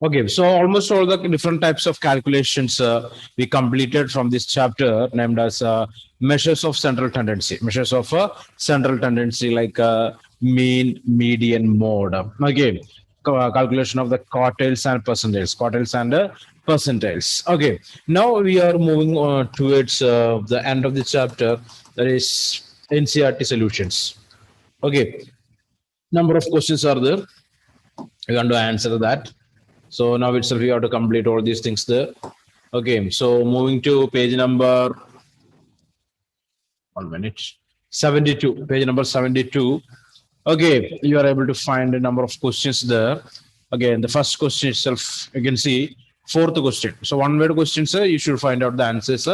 Okay, so almost all the different types of calculations we completed from this chapter named as measures of central tendency. Measures of central tendency like mean, median, mode. Okay, calculation of the quartiles and percentiles. Quartiles and percentiles. Okay, now we are moving towards the end of the chapter. That is NCRT solutions. Okay, number of questions are there. We want to answer that. So now itself you have to complete all these things there. Okay, so moving to page number 1 minute 72, page number 72. Okay, you are able to find a number of questions there. Again, the first question itself, you can see fourth question. So one word questions, you should find out the answers.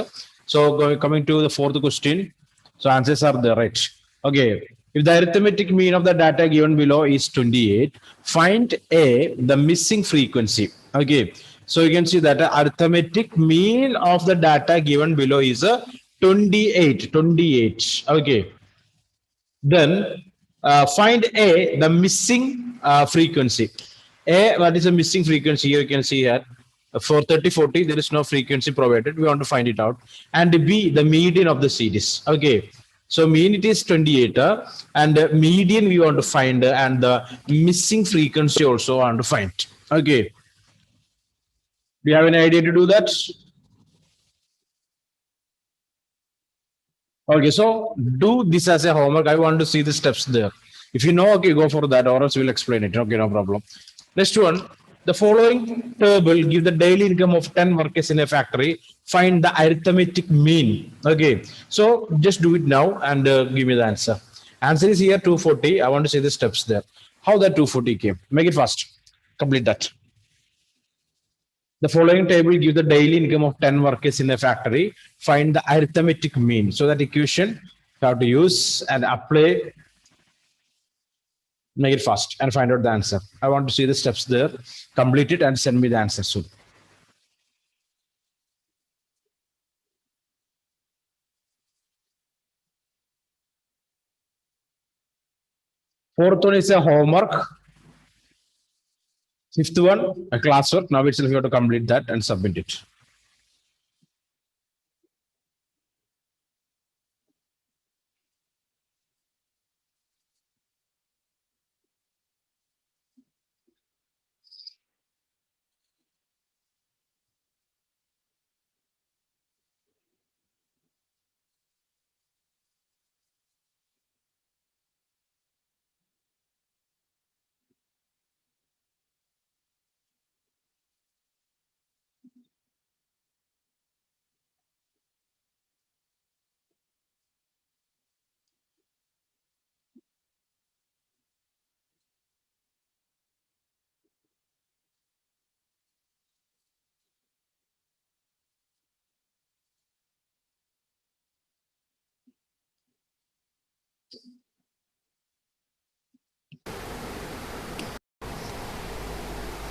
So coming to the fourth question, so answers are there, right? Okay, if the arithmetic mean of the data given below is 28, find A, the missing frequency. Okay, so you can see that arithmetic mean of the data given below is a 28. 28. Okay, then find A, the missing frequency. A, what is the missing frequency? Here you can see here. For 30, 40, there is no frequency provided. We want to find it out. And B, the median of the series. Okay. So mean it is 28, and median we want to find, and the missing frequency also want to find. Okay. Do you have any idea to do that? Okay, so do this as a homework. I want to see the steps there. If you know, okay, go for that, or else we'll explain it. Okay, no problem. Next one, the following table give the daily income of 10 workers in a factory. Find the arithmetic mean. Okay, so just do it now and give me the answer. Answer is here 240. I want to see the steps there. How that 240 came? Make it fast. Complete that. The following table gives the daily income of 10 workers in a factory. Find the arithmetic mean. So that equation you have to use and apply. Make it fast and find out the answer. I want to see the steps there. Complete it and send me the answer soon. Fourth one is a homework. Fifth one, a classwork. Now itself you have to complete that and submit it.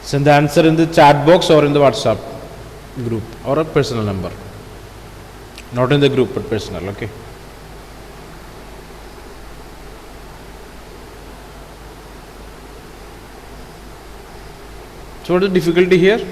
Send the answer in the chat box or in the WhatsApp group or a personal number. Not in the group, but personal, okay? So what is the difficulty here?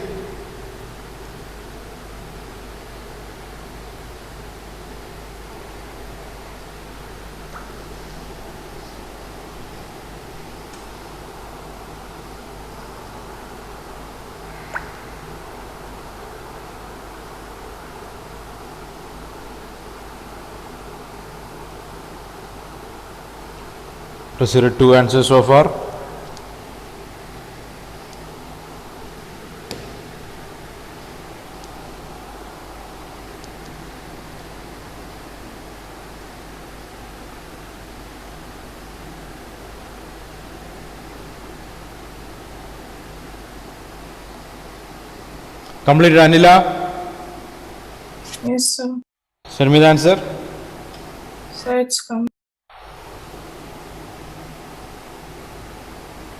Received 2 answers so far. Completed, Anila? Yes, sir. Send me the answer. Sir, it's come.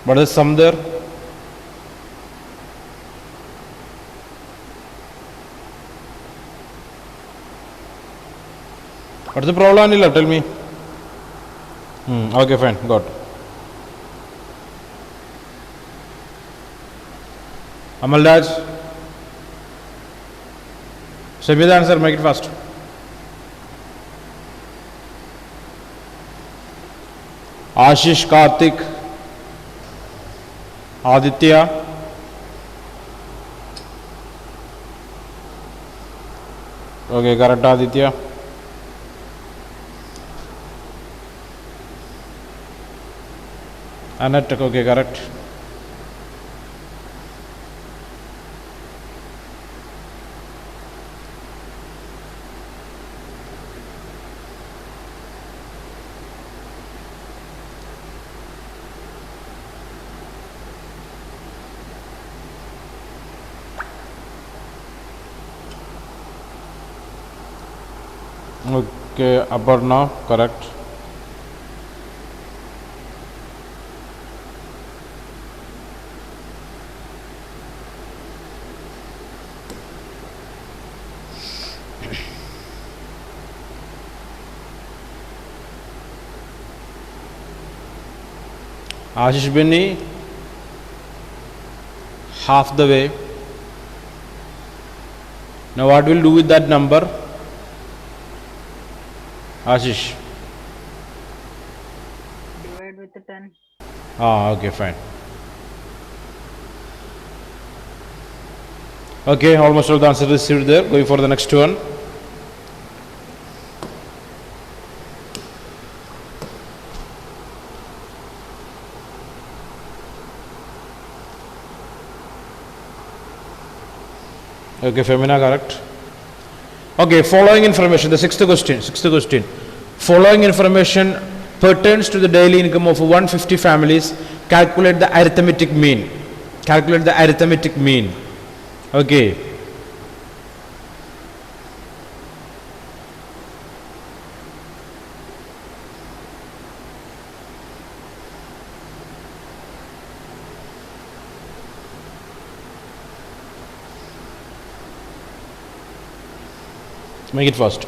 What is the sum there? What's the problem, Anila? Tell me. Okay, fine. Got. Amalraj. Send me the answer, make it fast. Ashish, Karthik, Aditya. Okay, correct, Aditya. Annette, okay, correct. Okay, Aparna, correct. Ashish Benny, half the way. Now what we'll do with that number? Ashish. Divide with the 10. Ah, okay, fine. Okay, almost all the answers received there. Going for the next one. Okay, Femina, correct. Okay, following information, the sixth question. Following information pertains to the daily income of 150 families. Calculate the arithmetic mean. Calculate the arithmetic mean. Okay. Make it fast.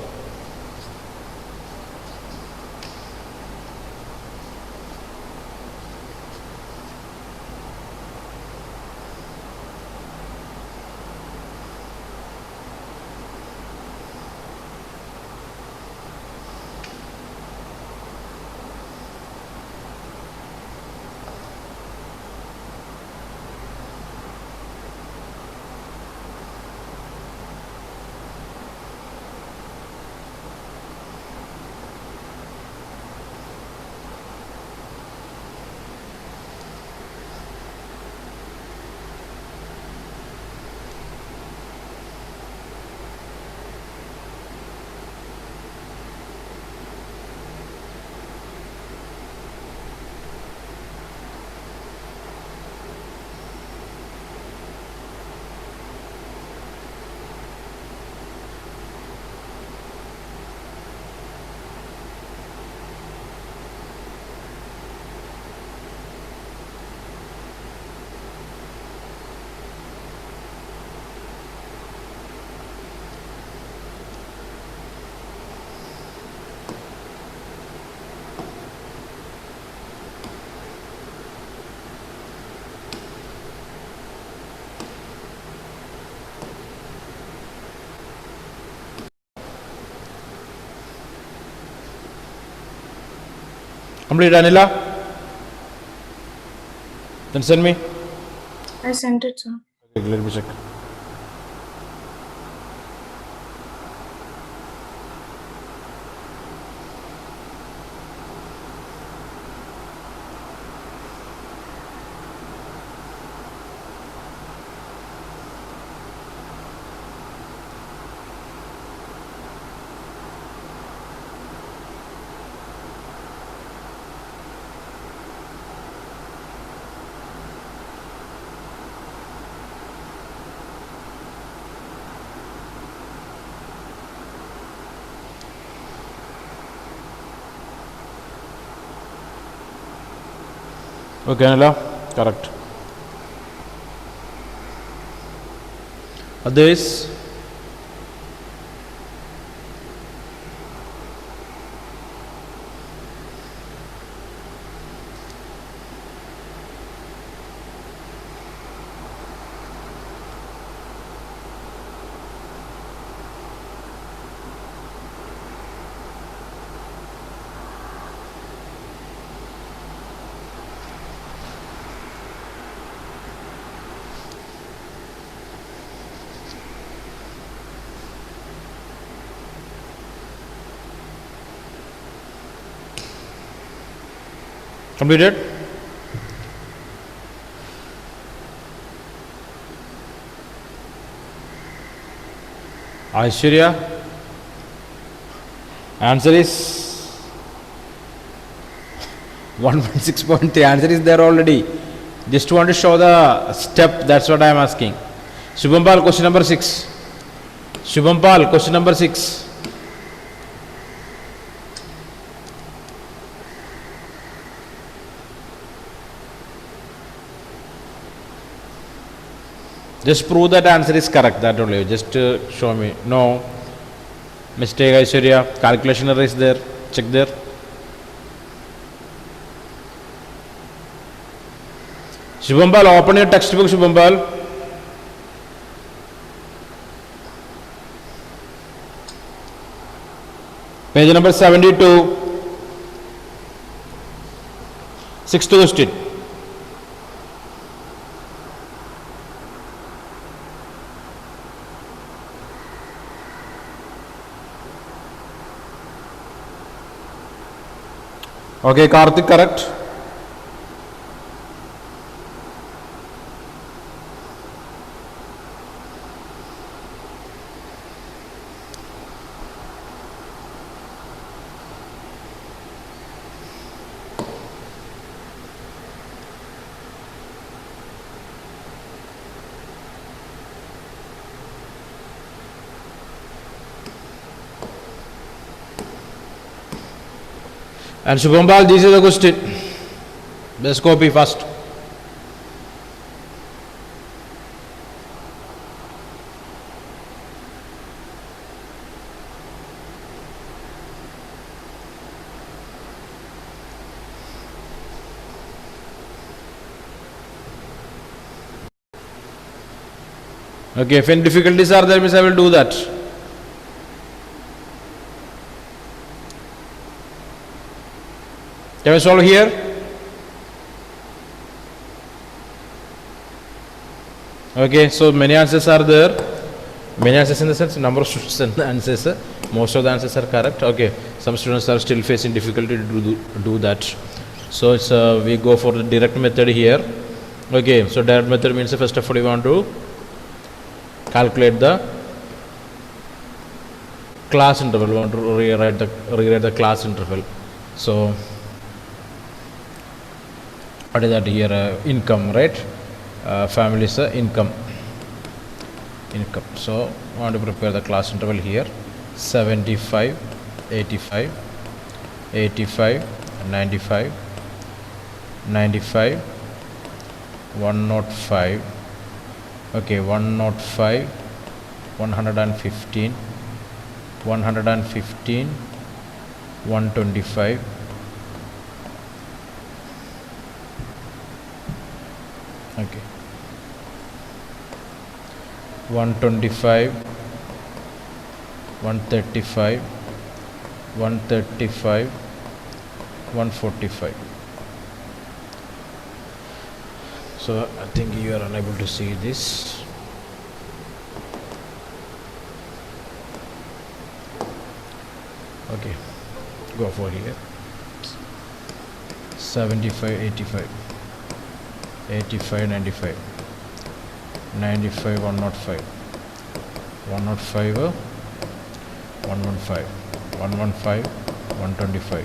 Complete, Anila? Then send me. I sent it, sir. Okay, let me check. Okay, Anila, correct. Others? Completed? Aishwarya? Answer is 116.3. Answer is there already. Just want to show the step. That's what I am asking. Shubhampal, question number 6. Shubhampal, question number 6. Just prove that answer is correct. That only. Just show me. No mistake, Aishwarya. Calculation error is there. Check there. Shubhampal, open your textbook, Shubhampal. Page number 72. Sixth question. Okay, Karthik, correct. And Shubhampal, this is the question. Let's copy first. Okay, if any difficulties are there, means I will do that. Can we solve here? Okay, so many answers are there. Many answers in the sense number of students and the answers. Most of the answers are correct. Okay, some students are still facing difficulty to do that. So it's we go for the direct method here. Okay, so direct method means first of all you want to calculate the class interval. We want to rewrite the class interval. So what is that here? Income, right? Family's income. So I want to prepare the class interval here. 75, 85, 85, 95, 95, 105. Okay, 105, 115, 115, 125. Okay, 125, 135, 135, 145. So I think you are unable to see this. Okay, go for here. 75, 85, 85, 95, 95, 105, 105, 115, 115, 125,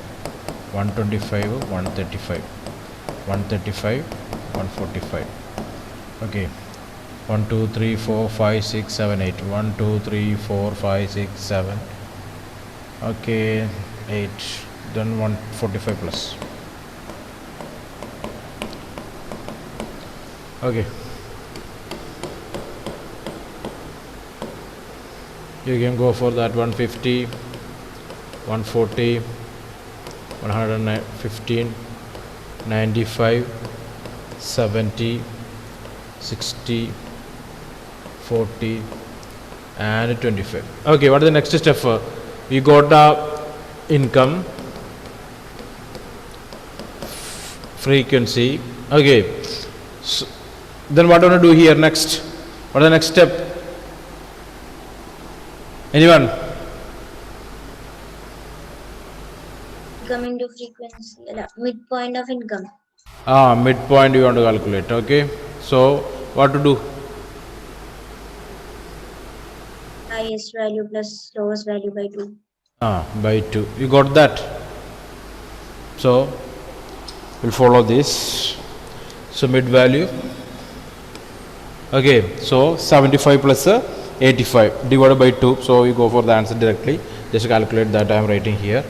125, 135, 135, 145. Okay, 1 2 3 4 5 6 7 8, 1 2 3 4 5 6 7. Okay, 8, then 145 plus. Okay, you can go for that 150, 140, 115, 95, 70, 60, 40 and 25. Okay, what is the next step? We got the income, frequency. Okay, so then what do you want to do here next? What is the next step? Anyone? Income Midpoint of frequency, midpoint of income. Midpoint you want to calculate. Okay, so what to do? Highest value plus lowest value by 2. By 2. You got that? So we'll follow this. So mid value. Okay, so 75 plus 85 divided by 2. So you go for the answer directly. Just calculate that I am writing here.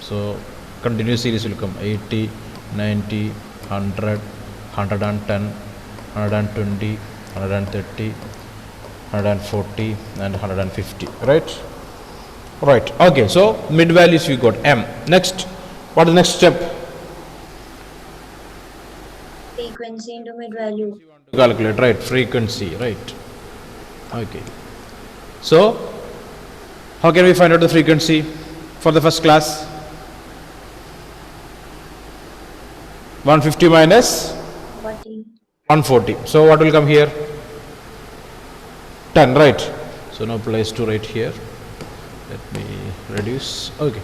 So continuous series will come 80, 90, 100, 110, 120, 130, 140 and 150, right? Right. Okay, so mid values we got M. Next, what is the next step? Frequency into mid value. To calculate, right? Frequency, right? Okay. So how can we find out the frequency for the first class? 150 minus 40. 140. So what will come here? 10, right? So no place to write here. Let me reduce. Okay.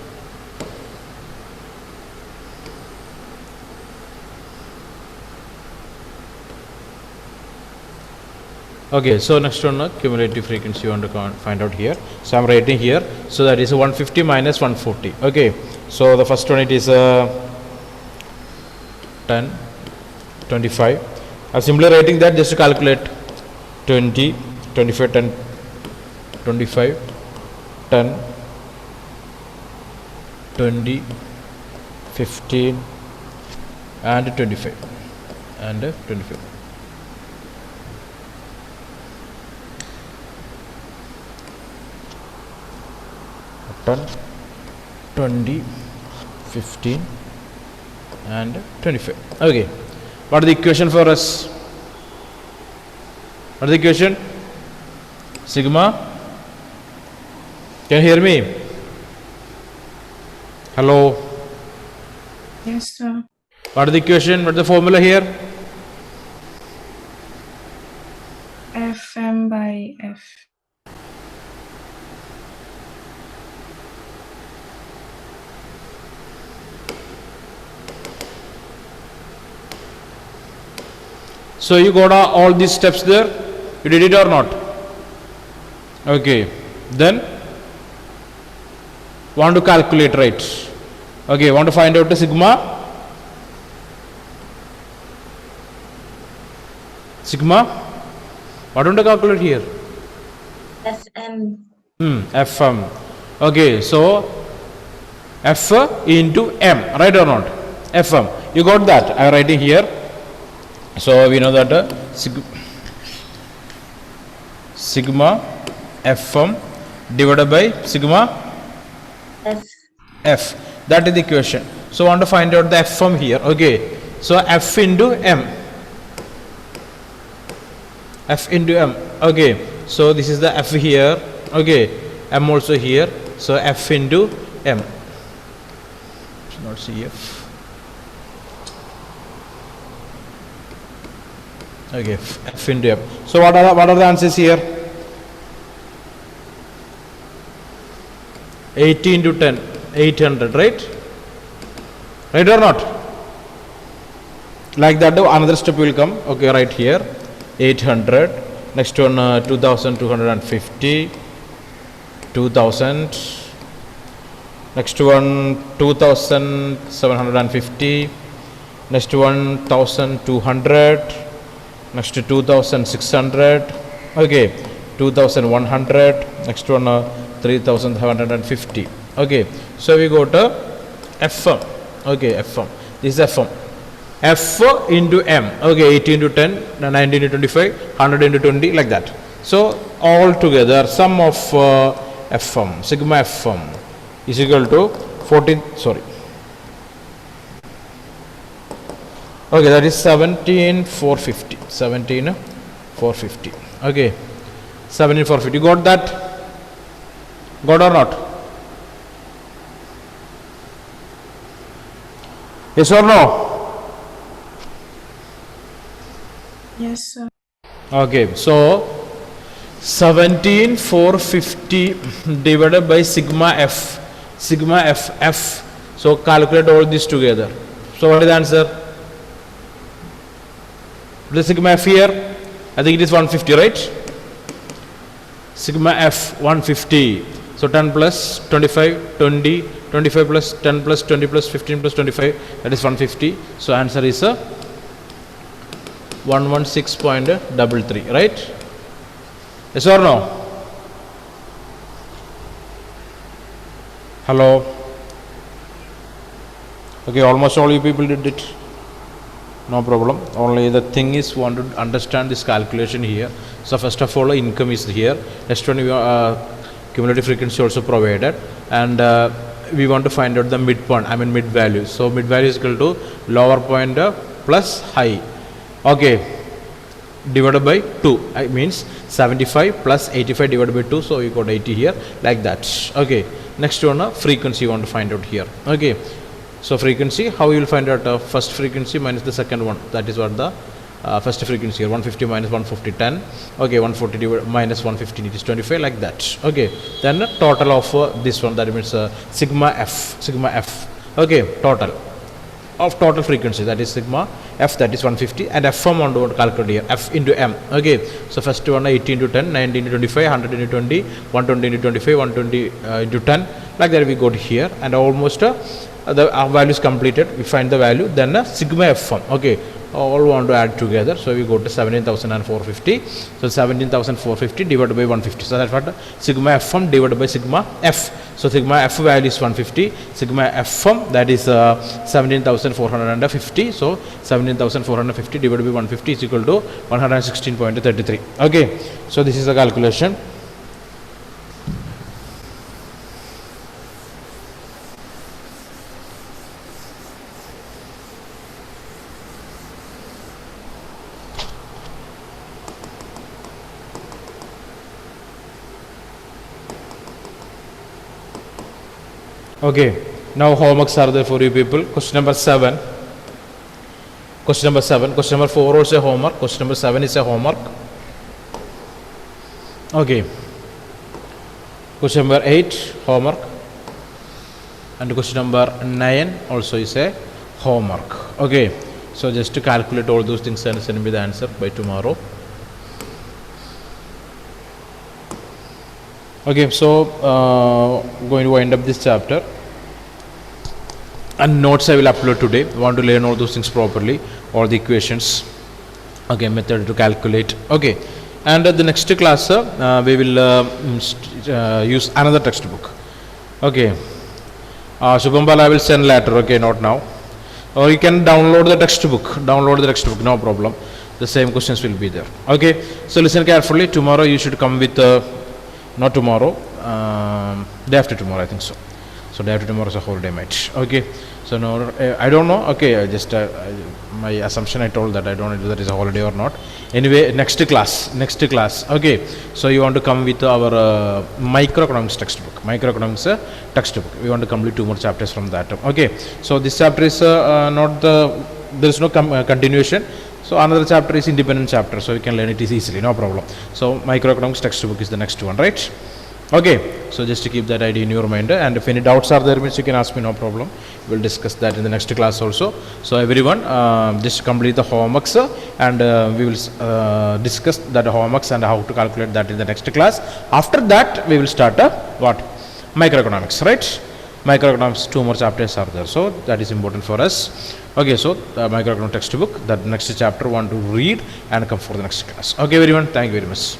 Okay, so next one, cumulative frequency you want to find out here. So I'm writing here. So that is 150 minus 140. Okay. So the first one it is 10, 25. I'm simply writing that just to calculate 20, 25, 10, 25, 10, 20, 15 and 25 and 25. Ten, 20, 15 and 25. Okay, what is the equation for us? What is the equation? Sigma. Can you hear me? Hello. Yes, sir. What is the equation? What is the formula here? FM by F. So you got all these steps there? You did it or not? Okay. Then want to calculate, right? Okay, want to find out the sigma? Sigma? What do you want to calculate here? FM. FM. Okay, so F into M, right or not? FM. You got that? I am writing here. So we know that sigma Fm divided by sigma F. F. That is the equation. So I want to find out the Fm here. Okay. So F into M. F into M. Okay. So this is the F here. Okay. M also here. So F into M. It's not CF. Okay, F into M. So what are the answers here? 80 into 10, 800, right? Right or not? Like that, another step will come. Okay, right here, 800. Next one, 2250, 2000. Next one, 2750. Next one, 1200. Next 2600. Okay, 2100. Next one, 3750. Okay, so we go to Fm. Okay, Fm. This is Fm. F into M. Okay, 80 into 10, 90 into 25, 100 into 20, like that. So all together, sum of Fm, sigma Fm is equal to 14. Sorry. Okay, that is 17,450. 17,450. Okay, 17,450. You got that? Got or not? Yes or no? Yes, sir. Okay, so 17,450 divided by sigma f. Sigma f, f. So calculate all this together. So what is the answer? The sigma f here, I think it is 150, right? Sigma f 150. So 10 plus 25, 20, 25 plus 10 plus 20 plus 15 plus 25, that is 150. So answer is 116.33, right? Yes or no? Hello? Okay, almost all you people did it. No problem. Only the thing is, want to understand this calculation here. So first of all, income is here. Next one, cumulative frequency also provided, and we want to find out the midpoint. I mean mid value. So mid value is equal to lower point plus high. Okay, divided by 2. It means 75 plus 85 divided by 2. So you got 80 here, like that. Okay. Next one, frequency you want to find out here. Okay. So frequency, how you will find out first frequency minus the second one. That is what the first frequency here. 150 minus 150, 10. Okay, 140 minus 150, it is 25, like that. Okay, then total of this one, that means sigma f. Sigma f. Okay, total of total frequency, that is sigma f, that is 150, and f from 1 to calculate here, f into m. Okay, so first one 80 into 10, 90 into 25, 100 into 20, 120 into 25, 120 into 10, like that we got here, and almost the value is completed. We find the value, then sigma f form. Okay, all want to add together, so we go to 17,450. So 17,450 divided by 150. So that's what sigma f form divided by sigma f. So sigma f value is 150. Sigma f form, that is 17,450. So 17,450 divided by 150 is equal to 116.33. Okay, so this is the calculation. Okay, now homeworks are there for you people. Question number 7. Question number 7. Question number 4 also a homework. Question number 7 is a homework. Okay. Question number 8, homework. And question number 9 also is a homework. Okay. So just to calculate all those things and send me the answer by tomorrow. Okay, so going to wind up this chapter, and notes I will upload today. I want to learn all those things properly, all the equations, okay, method to calculate. Okay, and the next class we will use another textbook. Okay, Shubhambal I will send later. Okay, not now. Or you can download the textbook. No problem. The same questions will be there. Okay, so listen carefully. Tomorrow you should come with. Not tomorrow, day after tomorrow, I think so. So day after tomorrow is a holiday match. Okay, so no, I don't know. Okay, I just my assumption, I told that I don't know whether that is a holiday or not. Anyway, next class. Okay, so you want to come with our microeconomics textbook. Textbook. We want to complete 2 more chapters from that. Okay, so this chapter is not there is no continuation. So another chapter is independent chapter, so you can learn it easily, no problem. So microeconomics textbook is the next one, right? Okay, so just to keep that idea in your mind, and if any doubts are there, means you can ask me, no problem. We'll discuss that in the next class also. So everyone, just complete the homeworks, and we will discuss that homeworks and how to calculate that in the next class. After that, we will start what? Microeconomics, right? Microeconomics, 2 more chapters are there, so that is important for us. Okay, so the microeconomics textbook, that next chapter want to read and come for the next class. Okay everyone, thank you very much.